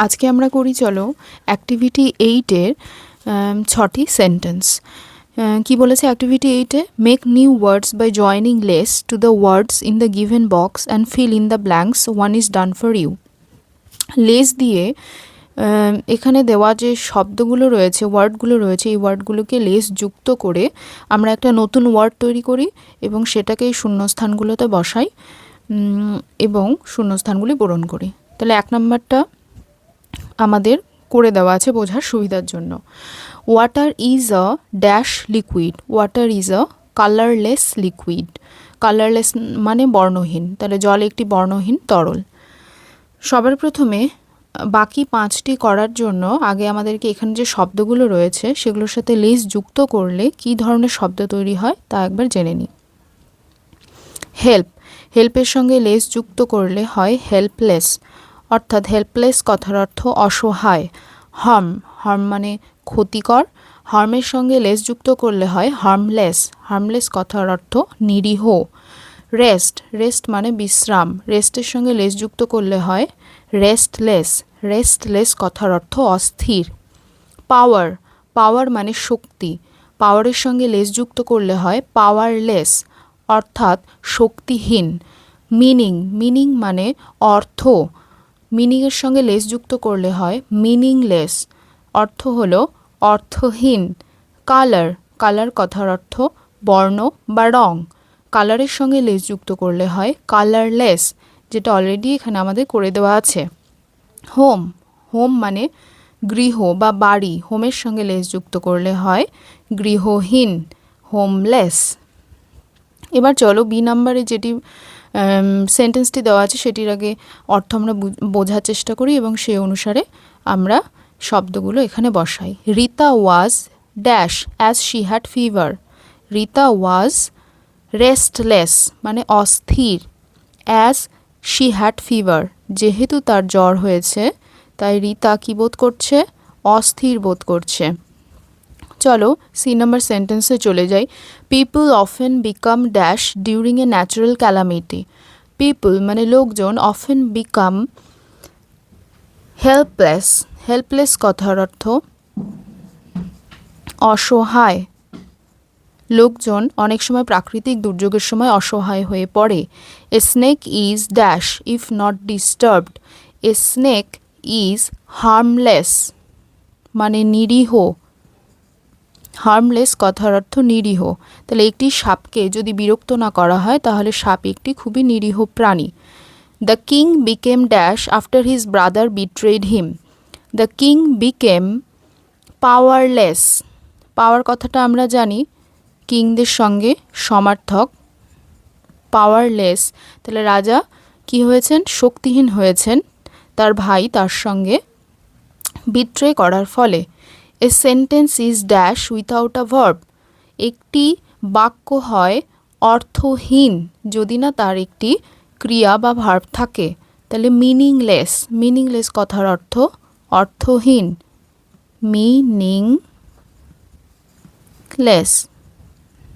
আজকে আমরা করি চলো অ্যাক্টিভিটি 8-এর 6টি সেন্টেন্স। কি বলেছে অ্যাক্টিভিটি 8-এ? Make new words by joining less to the words in the given box and fill in the blanks, one is done for you. Less দিয়ে এখানে দেওয়া যে শব্দগুলো রয়েছে, ওয়ার্ডগুলো রয়েছে, এই ওয়ার্ডগুলোকে লেস যুক্ত করে আমরা একটা নতুন ওয়ার্ড তৈরি করি এবং সেটাকে এই শূন্যস্থানগুলোতে বসাই এবং শূন্যস্থানগুলি পূরণ করি। তাহলে 1 নম্বরটা আমাদের করে দেওয়া আছে বোঝার সুবিধার জন্য। Water is a dash liquid. Water is a colourless liquid. Colourless মানে বর্ণহীন, তাহলে জল একটি বর্ণহীন তরল। সবার প্রথমে বাকি 5টি করার জন্য আগে আমাদেরকে এখানে যে শব্দগুলো রয়েছে সেগুলোর সাথে লেস যুক্ত করলে কী ধরনের শব্দ তৈরি হয় তা একবার জেনে নিই। হেল্প, হেল্পের সঙ্গে লেস যুক্ত করলে হয় হেল্পলেস, অর্থাৎ হেল্পলেস কথার অর্থ অসহায়। হার্ম, হার্ম মানে ক্ষতিকর, হার্মের সঙ্গে লেস যুক্ত করলে হয় হার্মলেস, হার্মলেস কথার অর্থ নিরীহ। রেস্ট, রেস্ট মানে বিশ্রাম, রেস্টের সঙ্গে লেস যুক্ত করলে হয় রেস্টলেস, রেস্টলেস কথার অর্থ অস্থির। পাওয়ার, পাওয়ার মানে শক্তি, পাওয়ারের সঙ্গে লেস যুক্ত করলে হয় পাওয়ারলেস, অর্থাৎ শক্তিহীন। মিনিং, মিনিং মানে অর্থ, মিনিংয়ের সঙ্গে লেস যুক্ত করলে হয় মিনিংলেস, অর্থ হলো অর্থহীন। কালার, কালার কথার অর্থ বর্ণ বা রং, কালারের সঙ্গে লেস যুক্ত করলে হয় কালারলেস, যেটা অলরেডি এখানে আমাদের করে দেওয়া আছে। হোম, হোম মানে গৃহ বা বাড়ি, হোমের সঙ্গে লেস যুক্ত করলে হয় গৃহহীন, হোমলেস। এবার চলো বি নাম্বারে যেটি সেন্টেন্সটি দেওয়া আছে সেটির আগে অর্থ আমরা বোঝার চেষ্টা করি এবং সেই অনুসারে আমরা শব্দগুলো এখানে বসাই। Rita was dash as she had fever. Rita was restless মানে অস্থির, অ্যাজ শি হ্যাড ফিভার যেহেতু তার জ্বর হয়েছে তাই রীতা কী বোধ করছে? অস্থির বোধ করছে। চলো সি নাম্বার সেন্টেন্সে চলে যাই। People often become dash during a natural calamity. People মানে লোকজন, অফেন বিকাম হেল্পলেস, হেল্পলেস কথার অর্থ অসহায়। লোকজন অনেক সময় প্রাকৃতিক দুর্যোগের সময় অসহায় হয়ে পড়ে। A snake is dash if not disturbed. A snake is harmless মানে নিরীহ, হার্মলেস কথার অর্থ নিরীহ। তাহলে একটি সাপকে যদি বিরক্ত না করা হয় তাহলে সাপ একটি খুবই নিরীহ প্রাণী। The king became dash after his brother betrayed him. The king became powerless. Power কথাটা আমরা জানি কিংদের সঙ্গে সমার্থক, পাওয়ারলেস তাহলে রাজা কি হয়েছেন? শক্তিহীন হয়েছেন তার ভাই তার সঙ্গে বিট্রে করার ফলে। A sentence is dash without a verb. একটি বাক্য হয় অর্থহীন যদি না তার একটি ক্রিয়া বা ভার্ব থাকে। তাহলে মিনিংলেস, মিনিংলেস কথার অর্থ অর্থহীন, মিনিংলেস।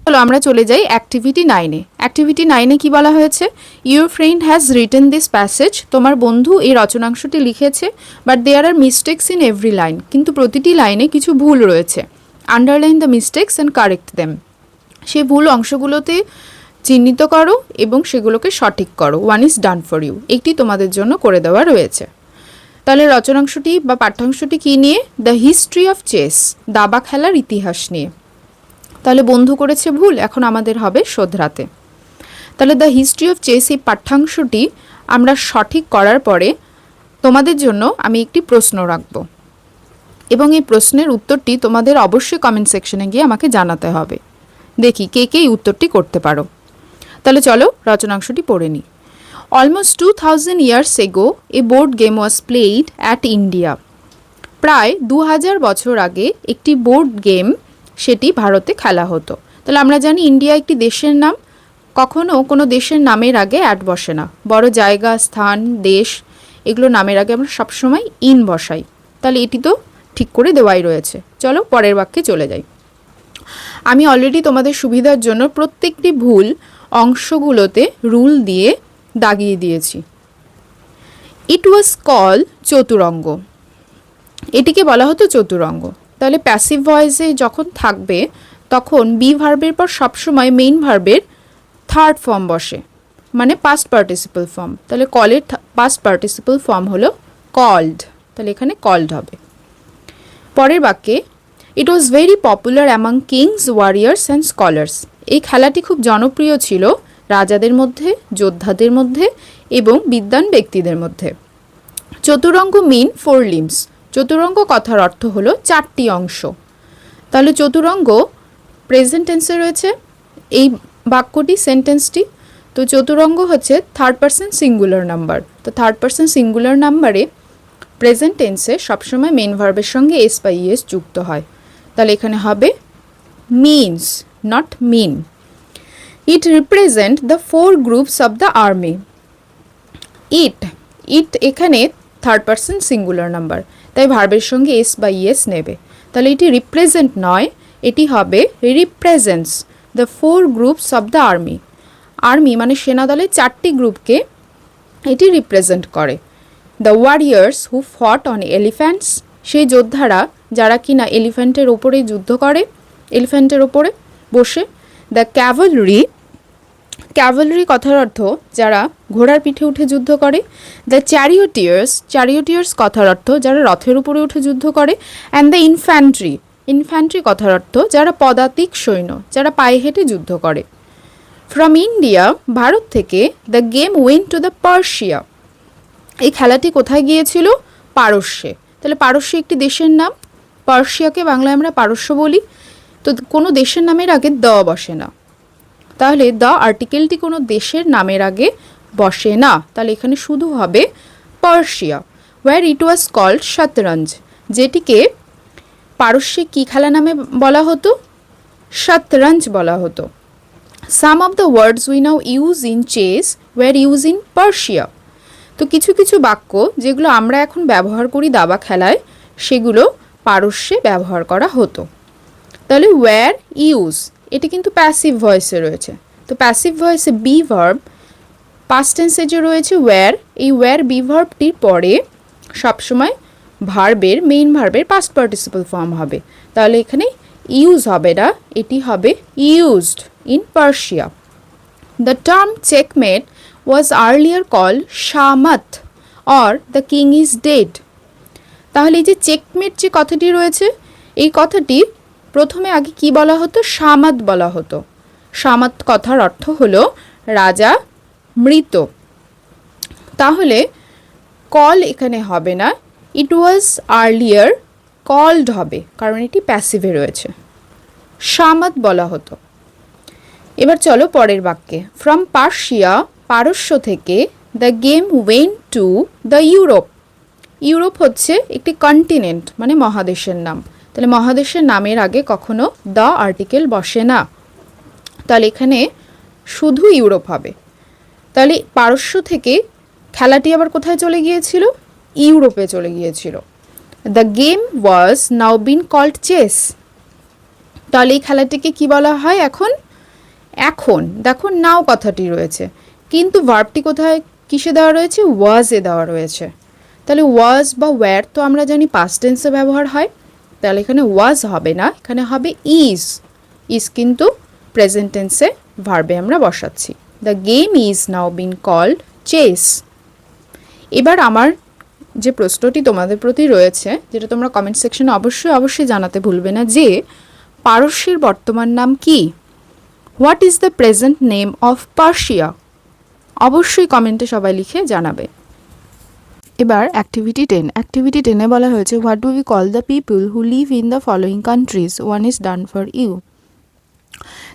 চলো আমরা চলে যাই অ্যাক্টিভিটি 9-এ। অ্যাক্টিভিটি 9-এ কি বলা হয়েছে? Your friend has written this passage. তোমার বন্ধু এই রচনাংশটি লিখেছে, but there are mistakes in every line. কিন্তু প্রতিটি লাইনে কিছু ভুল রয়েছে। Underline the mistakes and correct them. সেই ভুল অংশগুলোতে চিহ্নিত করো এবং সেগুলোকে সঠিক করো। One is done for you, একটি তোমাদের জন্য করে দেওয়া রয়েছে। তাহলে রচনাংশটি বা পাঠ্যাংশটি কী নিয়ে? দ্য হিস্ট্রি অফ চেস, দাবা খেলার ইতিহাস নিয়ে। তাহলে বন্ধু করেছে ভুল, এখন আমাদের হবে শোধরাতে। তাহলে দ্য হিস্ট্রি অফ চেস এই পাঠ্যাংশটি আমরা সঠিক করার পরে তোমাদের জন্য আমি একটি প্রশ্ন রাখব এবং এই প্রশ্নের উত্তরটি তোমাদের অবশ্যই কমেন্ট সেকশনে গিয়ে আমাকে জানাতে হবে। দেখি কে কে এই উত্তরটি করতে পারো। তাহলে চলো রচনাংশটি পড়ে নিই। Almost 2000 years ago A board game was played at India. প্রায় 2000 বছর আগে একটি বোর্ড গেম সেটি ভারতে খেলা হতো। তাহলে আমরা জানি ইন্ডিয়া একটি দেশের নাম, কখনো কোনো দেশের নামের আগে অ্যাট বসে না। বড় জায়গা, স্থান, দেশ এগুলো নামের আগে আমরা সবসময় ইন বসাই। তাহলে এটি তো ঠিক করে দেওয়াই রয়েছে। চলো পরের বাক্যে চলে যাই। আমি অলরেডি তোমাদের সুবিধার জন্য প্রত্যেকটি ভুল অংশগুলোতে রুল দিয়ে দাগিয়ে দিয়েছি। ইট ওয়াজ কল চতুরঙ্গ। এটিকে বলা হতো চতুরঙ্গ। তাহলে প্যাসিভ ভয়েসে যখন থাকবে তখন বি ভার্বের পর সবসময় মেইন ভার্বের থার্ড ফর্ম বসে, মানে পাস্ট পার্টিসিপল ফর্ম। তাহলে কলের পাস্ট পার্টিসিপল ফর্ম হলো কল্ড, তাহলে এখানে কল্ড হবে। পরের বাক্যে it was very popular among kings, warriors and scholars. এই খেলাটি খুব জনপ্রিয় ছিল রাজাদের মধ্যে, যোদ্ধাদের মধ্যে এবং বিদ্বান ব্যক্তিদের মধ্যে। চতুরঙ্গ মিন 4 লিম্স। চতুরঙ্গ কথার অর্থ হলো 4টি অংশ। তাহলে চতুরঙ্গ প্রেজেন্ট টেন্সে রয়েছে এই বাক্যটি, সেন্টেন্সটি। তো চতুরঙ্গ হচ্ছে থার্ড পারসন সিঙ্গুলার নাম্বার। তো থার্ড পারসন সিঙ্গুলার নাম্বারে প্রেজেন্ট টেন্সে সবসময় মেন ভার্বের সঙ্গে এস বা ইএস যুক্ত হয়। তাহলে এখানে হবে means, not mean. It represent the 4 groups of the army. It এখানে থার্ড পারসন সিঙ্গুলার নাম্বার, তাই ভার্বের সঙ্গে এস বা ইএস নেবে। তাহলে এটি রিপ্রেজেন্ট নয়, এটি হবে represents the 4 groups of the army. Army মানে সেনাদলের 4টি গ্রুপকে এটি রিপ্রেজেন্ট করে। দ্য ওয়ারিয়ার্স হু ফট অন এলিফ্যান্টস, সেই যোদ্ধারা যারা কিনা এলিফ্যান্টের ওপরে যুদ্ধ করে, এলিফ্যান্টের ওপরে বসে। দ্য ক্যাভালরি, ক্যাভালরি কথার অর্থ যারা ঘোড়ার পিঠে উঠে যুদ্ধ করে। দ্য চ্যারিওটিয়ার্স, চ্যারিওটিয়ার্স কথার অর্থ যারা রথের উপরে উঠে যুদ্ধ করে। অ্যান্ড দ্য ইনফ্যান্ট্রি, ইনফ্যান্ট্রি কথার অর্থ যারা পদাতিক সৈন্য, যারা পায়ে হেঁটে যুদ্ধ করে। ফ্রম ইন্ডিয়া, ভারত থেকে, the game went to the Persia. এই খেলাটি কোথায় গিয়েছিল? পারস্যে। তাহলে পারস্য একটি দেশের নাম, পার্সিয়াকে বাংলায় আমরা পারস্য বলি। তো কোনো দেশের নামের আগে দ বসে না, তাহলে দ্য আর্টিকেলটি কোনো দেশের নামের আগে বসে না, তাহলে এখানে শুধু হবে Persia. Where it was called shatranj, যেটিকে পারস্যে কী খেলা নামে বলা হতো? শতরঞ্জ বলা হতো। Some of the words we now use in chess were used in Persia. তো কিছু কিছু বাক্য যেগুলো আমরা এখন ব্যবহার করি দাবা খেলায়, সেগুলো পারস্যে ব্যবহার করা হতো। তাহলে ওয়্যার ইউজ, এটি কিন্তু প্যাসিভ ভয়েসে রয়েছে। তো প্যাসিভ ভয়েসে বি ভার্ব পাস্ট টেন্সে যে রয়েছে ওয়্যার, এই ওয়্যার বি ভার্বটির পরে সবসময় ভার্বের, মেইন ভার্বের পাস্ট পার্টিসিপল ফর্ম হবে। তাহলে এখানে ইউজ হবে না, এটি হবে used in Persia. The term checkmate was earlier called শামাত or the king is dead. তাহলে এই যে চেকমেট যে কথাটি রয়েছে, এই কথাটি প্রথমে আগে কি বলা হতো? শামাত বলা হতো। শামাত কথার অর্থ হলো রাজা মৃত। তাহলে কল এখানে হবে না, ইট ওয়াজ আর্লিয়ার কল্ড হবে, কারণ এটি প্যাসিভে রয়েছে। শামাত বলা হতো। এবার চলো পরের বাক্যে। ফ্রম পার্সিয়া, পারস্য থেকে, the game went to the Europe. Europe হচ্ছে একটি কন্টিনেন্ট, মানে মহাদেশের নাম। তাহলে মহাদেশের নামের আগে কখনো দ্য আর্টিকেল বসে না, তাহলে এখানে শুধু ইউরোপ হবে। তাহলে পারস্য থেকে খেলাটি আবার কোথায় চলে গিয়েছিল? ইউরোপে চলে গিয়েছিল। The game was now been called chess. তাহলে এই খেলাটিকে কি বলা হয় এখন? এখন দেখো নাও কথাটি রয়েছে, কিন্তু ভার্বটি কোথায় কিসে দেওয়া রয়েছে? ওয়াজে দেওয়া রয়েছে। তাহলে ওয়াজ বা ওয়্যার তো আমরা জানি পাস্ট টেন্সে ব্যবহার হয়, তাহলে এখানে ওয়াজ হবে না, এখানে হবে ইজ। ইজ কিন্তু প্রেজেন্ট টেন্সে ভার্বে আমরা বসাচ্ছি। The game is now been called chess. এবার আমার যে প্রশ্নটি তোমাদের প্রতি রয়েছে, যেটা তোমরা কমেন্ট সেকশনে অবশ্যই জানাতে ভুলবে না, যে পারস্যের বর্তমান নাম কি? What is the present name of Persia? অবশ্যই কমেন্টে সবাই লিখে জানাবে। এবার অ্যাক্টিভিটি 10। অ্যাক্টিভিটি 10-এ বলা হয়েছে what do we call the people who live in the following countries, one is done for you.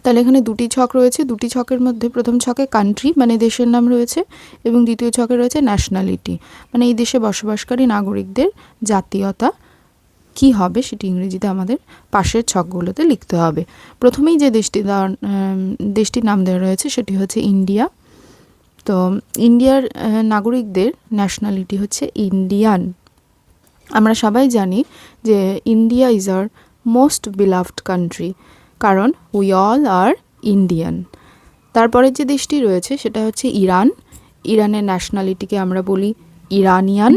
তাহলে এখানে দুটি ছক রয়েছে, দুটি ছকের মধ্যে প্রথম ছকে কান্ট্রি মানে দেশের নাম রয়েছে, এবং দ্বিতীয় ছকে রয়েছে ন্যাশনালিটি মানে এই দেশে বসবাসকারী নাগরিকদের জাতীয়তা কি হবে সেটি ইংরেজিতে আমাদের পাশের ছকগুলোতে লিখতে হবে। প্রথমেই যে দেশটির নাম দেওয়া রয়েছে সেটি হচ্ছে ইন্ডিয়া। তো ইন্ডিয়ার নাগরিকদের ন্যাশনালিটি হচ্ছে ইন্ডিয়ান। আমরা সবাই জানি যে India is our most beloved country, কারণ উই অল আর ইন্ডিয়ান। তারপরে যে দেশটি রয়েছে সেটা হচ্ছে ইরান। ইরানের ন্যাশনালিটিকে আমরা বলি ইরানিয়ান।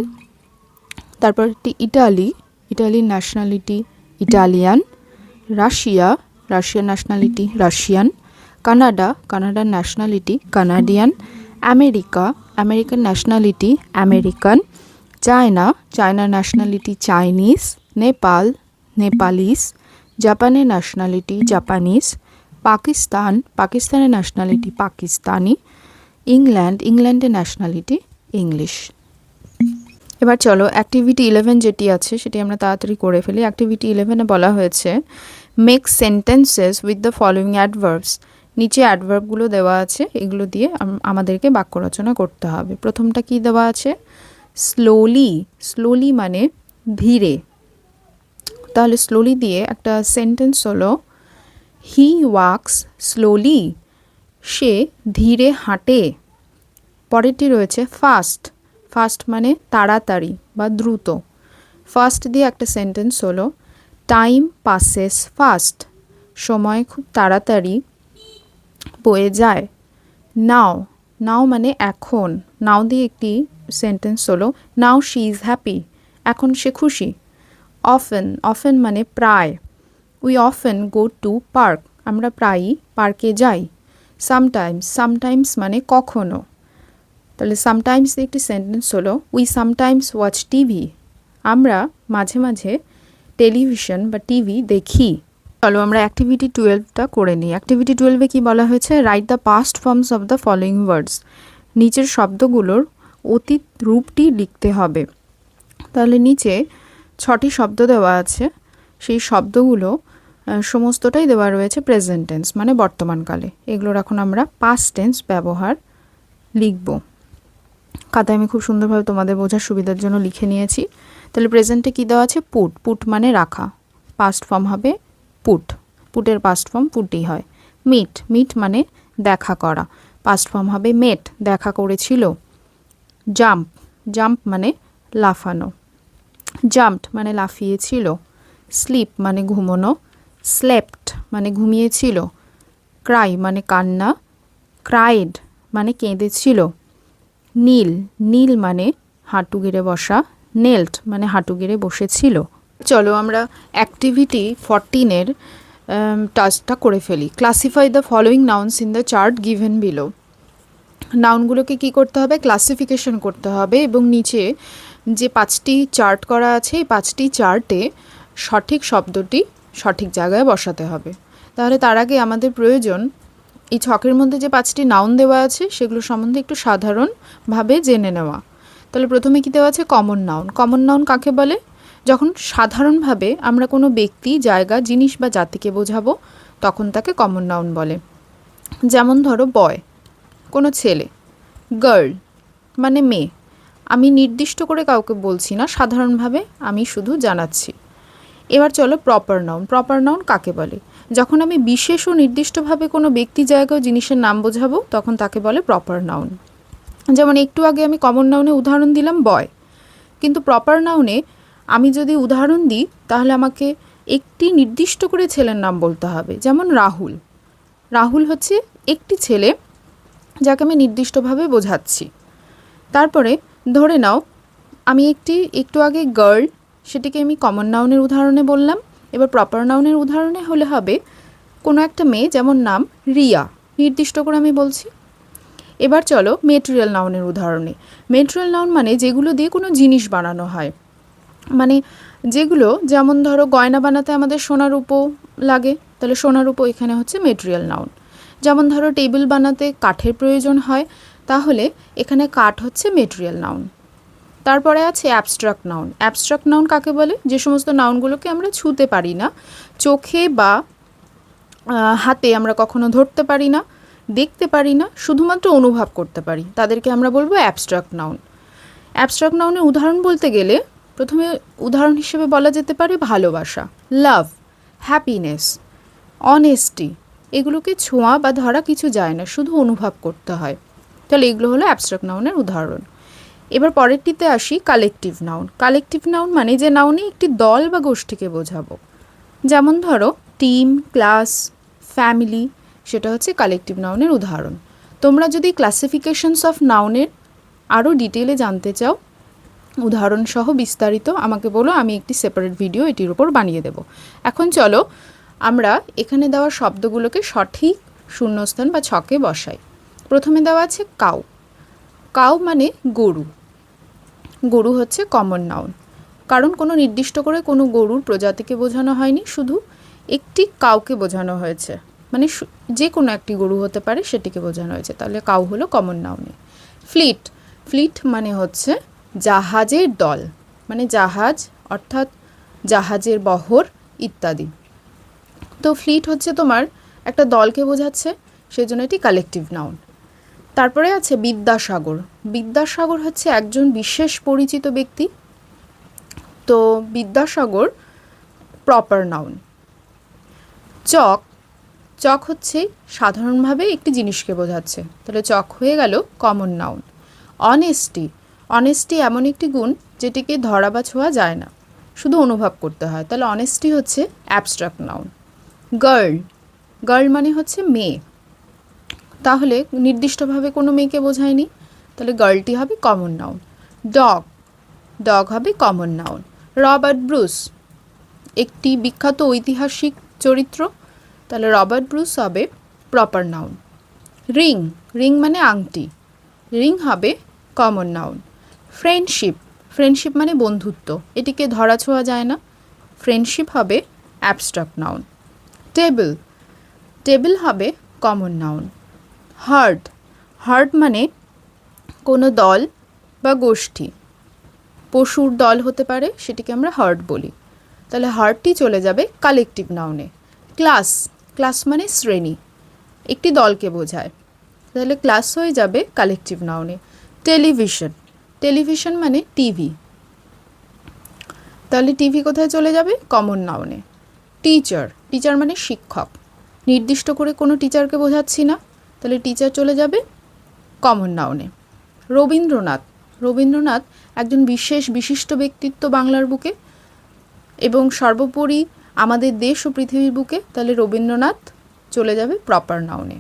তারপরটি ইটালি। ইটালির ন্যাশনালিটি ইটালিয়ান, রাশিয়া, রাশিয়ার ন্যাশনালিটি রাশিয়ান, কানাডা, কানাডার nationality Canadian, America, American nationality American, China, চায়নার ন্যাশনালিটি চাইনিজ, নেপাল, নেপালিস, জাপানের ন্যাশনালিটি জাপানিজ, পাকিস্তান, পাকিস্তানের ন্যাশনালিটি পাকিস্তানি, ইংল্যান্ড, ইংল্যান্ডের ন্যাশনালিটি ইংলিশ। এবার চলো অ্যাক্টিভিটি 11 যেটি আছে সেটি আমরা তাড়াতাড়ি করে ফেলি। অ্যাক্টিভিটি 11-এ বলা হয়েছে make sentences with the following adverbs. নিচে অ্যাডভার্বগুলো দেওয়া আছে, এগুলো দিয়ে আমাদেরকে বাক্য রচনা করতে হবে। প্রথমটা কি দেওয়া আছে? স্লোলি, স্লোলি মানে ধীরে। তাহলে স্লোলি দিয়ে একটা সেন্টেন্স হলো হি ওয়াক্স স্লোলি, সে ধীরে হাঁটে। পরেরটি রয়েছে ফাস্ট, ফাস্ট মানে তাড়াতাড়ি বা দ্রুত। ফাস্ট দিয়ে একটা সেন্টেন্স হলো টাইম পাসেস ফাস্ট, সময় খুব তাড়াতাড়ি বয়ে যায়। নাও, নাও মানে এখন, নাও দিয়ে একটি সেন্টেন্স হলো নাও শি ইজ হ্যাপি, এখন সে খুশি। অফেন, অফেন মানে প্রায়। We often go to park, আমরা প্রায়ই পার্কে যাই। সামটাইমস, সামটাইমস মানে কখনো। তাহলে সামটাইমস দিয়ে একটি সেন্টেন্স হলো উই সামটাইমস ওয়াচ টিভি, আমরা মাঝে মাঝে টেলিভিশন বা টিভি দেখি। চলো আমরা অ্যাক্টিভিটি 12টা করে নিই। অ্যাক্টিভিটি 12-এ কী বলা হয়েছে? Write the past forms of the following words. নিচের শব্দগুলোর অতীত রূপটি লিখতে হবে। তাহলে নিচে 6টি শব্দ দেওয়া আছে, সেই শব্দগুলো সমস্তটাই দেওয়া রয়েছে প্রেজেন্ট টেন্স মানে বর্তমানকালে। এগুলোর এখন আমরা পাস্ট টেন্স ব্যবহার লিখব। খাতায় আমি খুব সুন্দরভাবে তোমাদের বোঝার সুবিধার জন্য লিখে নিয়েছি। তাহলে প্রেজেন্টে কী দেওয়া আছে? পুট, পুট মানে রাখা, পাস্ট ফর্ম হবে পুট, পুটের পাস্ট ফর্ম পুটই হয়। মিট, মিট মানে দেখা করা, পাস্ট ফর্ম হবে মেট, দেখা করেছিল। জাম্প, জাম্প মানে লাফানো, জাম্পড মানে লাফিয়েছিল। স্লিপ মানে ঘুমোনো, স্লেপ্ট মানে ঘুমিয়েছিল। ক্রাই মানে কান্না, ক্রাইড মানে কেঁদেছিল। নীল, নীল মানে হাঁটু গেড়ে বসা, নেল্ট মানে হাঁটু গেড়ে বসেছিল। চলো আমরা অ্যাক্টিভিটি 14-এর টাস্কটা করে ফেলি। Classify the following nouns in the chart given below. নাউনগুলোকে কি করতে হবে? ক্লাসিফিকেশন করতে হবে এবং নিচে যে 5টি চার্ট করা আছে এই 5টি চার্টে সঠিক শব্দটি সঠিক জায়গায় বসাতে হবে। তাহলে তার আগে আমাদের প্রয়োজন এই ছকের মধ্যে যে 5টি নাউন দেওয়া আছে সেগুলো সম্বন্ধে একটু সাধারণভাবে জেনে নেওয়া। তাহলে প্রথমে কি দেওয়া আছে? Common noun. কমন নাউন কাকে বলে? যখন সাধারণভাবে আমরা কোনো ব্যক্তি, জায়গা, জিনিস বা জাতিকে বোঝাবো তখন তাকে কমন নাউন বলে। যেমন ধরো বয়, কোনো ছেলে। গার্ল মানে মেয়ে, আমি নির্দিষ্ট করে কাউকে বলছি না, সাধারণভাবে আমি শুধু জানাচ্ছি। এবার চলো প্রপার নাউন। প্রপার নাউন কাকে বলে? যখন আমি বিশেষ ও নির্দিষ্টভাবে কোনো ব্যক্তি, জায়গা ও জিনিসের নাম বোঝাবো তখন তাকে বলে প্রপার নাউন। যেমন একটু আগে আমি কমন নাউনে উদাহরণ দিলাম বয়, কিন্তু প্রপার নাউনে আমি যদি উদাহরণ দিই তাহলে আমাকে একটি নির্দিষ্ট করে ছেলের নাম বলতে হবে। যেমন রাহুল, রাহুল হচ্ছে একটি ছেলে যাকে আমি নির্দিষ্টভাবে বোঝাচ্ছি। তারপরে ধরে নাও আমি একটু আগে গার্ল, সেটিকে আমি কমন নাউনের উদাহরণে বললাম। এবার প্রপার নাউনের উদাহরণে হলে হবে কোনো একটা মেয়ে, যেমন নাম রিয়া, নির্দিষ্ট করে আমি বলছি। এবার চলো মেটেরিয়াল নাউনের উদাহরণে। মেটেরিয়াল নাউন মানে যেগুলো দিয়ে কোনো জিনিস বানানো হয়, মানে যেগুলো, যেমন ধরো গয়না বানাতে আমাদের সোনা রূপো লাগে, তাহলে সোনা রূপো এখানে হচ্ছে মেটেরিয়াল নাউন। যেমন ধরো টেবিল বানাতে কাঠের প্রয়োজন হয়, তাহলে এখানে কাঠ হচ্ছে মেটেরিয়াল নাউন। তারপরে আছে অ্যাবস্ট্রাক্ট নাউন। অ্যাবস্ট্রাক্ট নাউন কাকে বলে? যে সমস্ত নাউনগুলোকে আমরা ছুঁতে পারি না, চোখে বা হাতে আমরা কখনো ধরতে পারি না, দেখতে পারি না, শুধুমাত্র অনুভব করতে পারি, তাদেরকে আমরা বলবো অ্যাবস্ট্রাক্ট নাউন। অ্যাবস্ট্রাক্ট নাউনের উদাহরণ বলতে গেলে প্রথমে উদাহরণ হিসেবে বলা যেতে পারে ভালোবাসা, লাভ, হ্যাপিনেস, অনেস্টি। এগুলোকে ছোঁয়া বা ধরা কিছু যায় না, শুধু অনুভব করতে হয়। তাহলে এগুলো হলো অ্যাবস্ট্রাক্ট নাউনের উদাহরণ। এবার পরেরটিতে আসি কালেকটিভ নাউন। কালেকটিভ নাউন মানে যে নাউনে একটি দল বা গোষ্ঠীকে বোঝাবো। যেমন ধরো টিম, ক্লাস, ফ্যামিলি, সেটা হচ্ছে কালেকটিভ নাউনের উদাহরণ। তোমরা যদি ক্লাসিফিকেশনস অফ নাউনের আরও ডিটেলে জানতে চাও উদাহরণ সহ বিস্তারিত আমাকে বলো, আমি একটি সেপারেট ভিডিও এটির উপর বানিয়ে দেব। এখন চলো আমরা এখানে দেওয়া শব্দগুলোকে সঠিক শূন্যস্থান বা ছকে বসাই। প্রথমে দেওয়া আছে কাউ। কাউ মানে গরু। গরু হচ্ছে কমন নাউন, কারণ কোনো নির্দিষ্ট করে কোনো গরুর প্রজাতিকে বোঝানো হয়নি, শুধু একটি কাউকে বোঝানো হয়েছে, মানে যে কোনো একটি গরু হতে পারে সেটিকে বোঝানো হয়েছে, তাহলে কাউ হলো কমন নাউনে। ফ্লিট। ফ্লিট মানে হচ্ছে জাহাজের দল, মানে জাহাজ অর্থাৎ জাহাজের বহর ইত্যাদি। তো ফ্লিট হচ্ছে তোমার একটা দলকে বোঝাচ্ছে, সেই জন্য এটি কালেকটিভ নাউন। তারপরে আছে বিদ্যাসাগর। বিদ্যাসাগর হচ্ছে একজন বিশেষ পরিচিত ব্যক্তি, তো বিদ্যাসাগর প্রপার নাউন। চক। চক হচ্ছে সাধারণভাবে একটি জিনিসকে বোঝাচ্ছে, তাহলে চক হয়ে গেল কমন নাউন। অনেস্টি। অনেস্টি এমন একটি গুণ যেটিকে ধরা বা ছোঁয়া যায় না, শুধু অনুভব করতে হয়, তাহলে অনেস্টি হচ্ছে অ্যাবস্ট্রাক্ট নাউন। গার্ল। গার্ল মানে হচ্ছে মেয়ে, তাহলে নির্দিষ্টভাবে কোনো মেয়েকে বোঝায়নি, তাহলে গার্লটি হবে কমন নাউন। ডগ। ডগ হবে কমন নাউন। রবার্ট ব্রুস একটি বিখ্যাত ঐতিহাসিক চরিত্র, তাহলে রবার্ট ব্রুস হবে প্রপার নাউন। রিং। রিং মানে আংটি, রিং হবে কমন নাউন। ফ্রেন্ডশিপ। ফ্রেন্ডশিপ মানে বন্ধুত্ব, এটিকে ধরা ছোঁয়া যায় না, ফ্রেন্ডশিপ হবে অ্যাবস্ট্রাক্ট নাউন। টেবিল। টেবিল হবে কমন নাউন। হার্ড। হার্ড মানে কোনো দল বা গোষ্ঠী, পশুর দল হতে পারে, সেটিকে আমরা হার্ড বলি, তাহলে হার্ডটি চলে যাবে কালেকটিভ নাউনে। ক্লাস। ক্লাস মানে শ্রেণী, একটি দলকে বোঝায়, তাহলে ক্লাস হয়ে যাবে কালেকটিভ নাউনে। টেলিভিশন। টেলিভিশন মানে টিভি, তাহলে টিভি কোথায় চলে যাবে? কমন নাউনে। টিচার। টিচার মানে শিক্ষক, নির্দিষ্ট করে কোনো টিচারকে বোঝাচ্ছি না, তাহলে টিচার চলে যাবে কমন নাউনে। রবীন্দ্রনাথ। রবীন্দ্রনাথ একজন বিশিষ্ট ব্যক্তিত্ব বাংলার বুকে এবং সর্বোপরি আমাদের দেশ ও পৃথিবীর বুকে, তাহলে রবীন্দ্রনাথ চলে যাবে প্রপার নাউনে।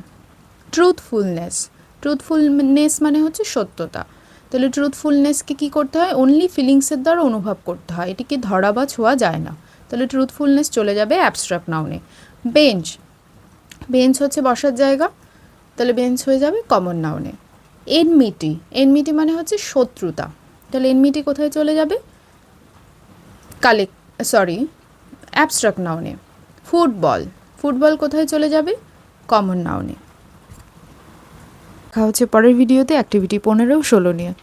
ট্রুথফুলনেস। ট্রুথফুলনেস মানে হচ্ছে সত্যতা, তাহলে ট্রুথফুলনেসকে কী করতে হয়? অনলি ফিলিংসের দ্বারা অনুভব করতে হয়, এটিকে ধরা বা ছোঁয়া যায় না, তাহলে ট্রুথফুলনেস চলে যাবে অ্যাবস্ট্রাক্ট নাউনে। বেঞ্চ। বেঞ্চ হচ্ছে বসার জায়গা, তাহলে বেঞ্চ হয়ে যাবে কমন নাউনে। এনমিটি। এনমিটি মানে হচ্ছে শত্রুতা, তাহলে এনমিটি কোথায় চলে যাবে? অ্যাবস্ট্রাক্ট নাউনে। ফুটবল। ফুটবল কোথায় চলে যাবে? কমন নাউনে। দেখা হচ্ছে পরের ভিডিওতে অ্যাক্টিভিটি 15 ও 16 নিয়ে।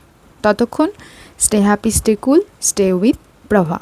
ততক্ষণ stay happy, stay cool, stay with Prabha.